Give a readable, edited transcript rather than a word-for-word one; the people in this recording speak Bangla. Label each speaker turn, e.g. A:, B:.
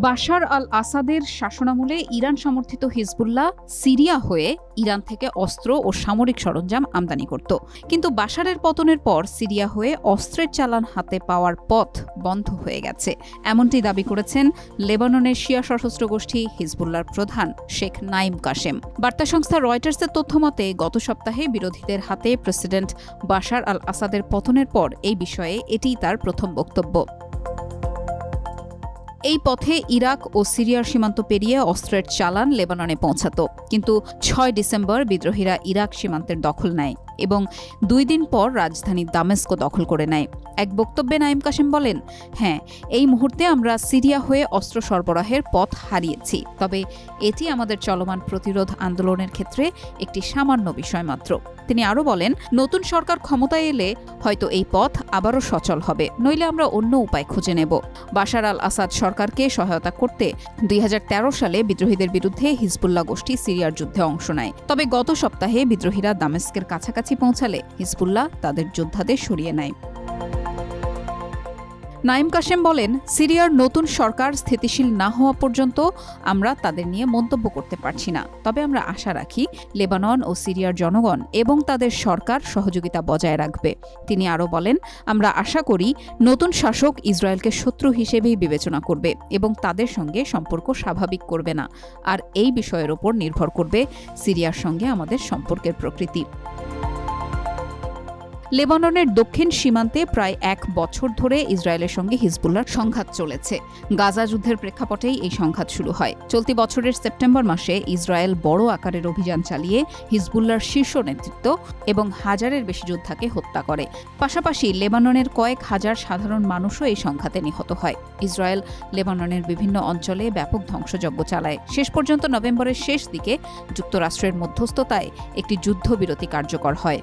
A: বাশার আল আসাদের শাসনামলে ইরান সমর্থিত হিজবুল্লাহ সিরিয়া হয়ে ইরান থেকে অস্ত্র ও সামরিক সরঞ্জাম আমদানি করত। কিন্তু বাশারের পতনের পর সিরিয়া হয়ে অস্ত্রের চালান হাতে পাওয়ার পথ বন্ধ হয়ে গেছে, এমনটি দাবি করেছেন লেবাননের শিয়া সশস্ত্র গোষ্ঠী হিজবুল্লাহর প্রধান শেখ নাইম কাশেম। বার্তা সংস্থা রয়টার্সের তথ্যমতে গত সপ্তাহে বিরোধীদের হাতে প্রেসিডেন্ট বাশার আল আসাদের পতনের পর এই বিষয়ে এটিই তার প্রথম বক্তব্য। এই পথে ইরাক ও সিরিয়ার সীমান্ত পেরিয়ে অস্ত্রের চালান লেবাননে পৌঁছাত। কিন্তু ৬ ডিসেম্বর বিদ্রোহীরা ইরাক সীমান্তের দখল নেয় এবং ২ দিন পর রাজধানী দামেস্ক দখল করে নেয়। এক বক্তব্যে নাইম কাশেম বলেন, হ্যাঁ, এই মুহূর্তে আমরা সিরিয়া হয়ে অস্ত্র সরবরাহের পথ হারিয়েছি, তবে এটি আমাদের চলমান প্রতিরোধ আন্দোলনের ক্ষেত্রে একটি সামান্য বিষয় মাত্র। তিনি আরও বলেন, নতুন সরকার ক্ষমতায় এলে হয়তো এই পথ আবারও সচল হবে, নইলে আমরা অন্য উপায় খুঁজে নেব। বাশার আল আসাদ সরকারকে সহায়তা করতে ২০১৩ সালে বিদ্রোহীদের বিরুদ্ধে হিজবুল্লাহ গোষ্ঠী সিরিয়ার যুদ্ধে অংশ নেয়। তবে গত সপ্তাহে বিদ্রোহীরা দামেস্কের কাছাকাছি পৌঁছালে হিজবুল্লাহ তাদের যোদ্ধাদের সরিয়ে নেয়। নাইম কাশেম বলেন, সিরিয়ার নতুন সরকার স্থিতিশীল না হওয়া পর্যন্ত আমরা তাদের নিয়ে মন্তব্য করতে পারছি না। তবে আমরা আশা রাখি লেবানন ও সিরিয়ার জনগণ এবং তাদের সরকার সহযোগিতা বজায় রাখবে। তিনি আরও বলেন, আমরা আশা করি নতুন শাসক ইসরায়েলকে শত্রু হিসেবেই বিবেচনা করবে এবং তাদের সঙ্গে সম্পর্ক স্বাভাবিক করবে না। আর এই বিষয়ের ওপর নির্ভর করবে সিরিয়ার সঙ্গে আমাদের সম্পর্কের প্রকৃতি। লেবাননের দক্ষিণ সীমান্তে প্রায় ১ বছর ধরে ইসরায়েলের সঙ্গে হিজবুল্লাহর সংঘাত চলেছে। গাজা যুদ্ধের প্রেক্ষাপটেই এই সংঘাত শুরু হয়। চলতি বছরের সেপ্টেম্বর মাসে ইসরায়েল বড় আকারের অভিযান চালিয়ে হিজবুল্লাহর শীর্ষ নেতৃত্ব এবং হাজারের বেশি যোদ্ধাকে হত্যা করে। পাশাপাশি লেবাননের কয়েক হাজার সাধারণ মানুষও এই সংঘাতে নিহত হয়। ইসরায়েল লেবাননের বিভিন্ন অঞ্চলে ব্যাপক ধ্বংসযজ্ঞ চালায়। শেষ পর্যন্ত নভেম্বরের শেষ দিকে যুক্তরাষ্ট্রের মধ্যস্থতায় একটি যুদ্ধবিরতি কার্যকর হয়।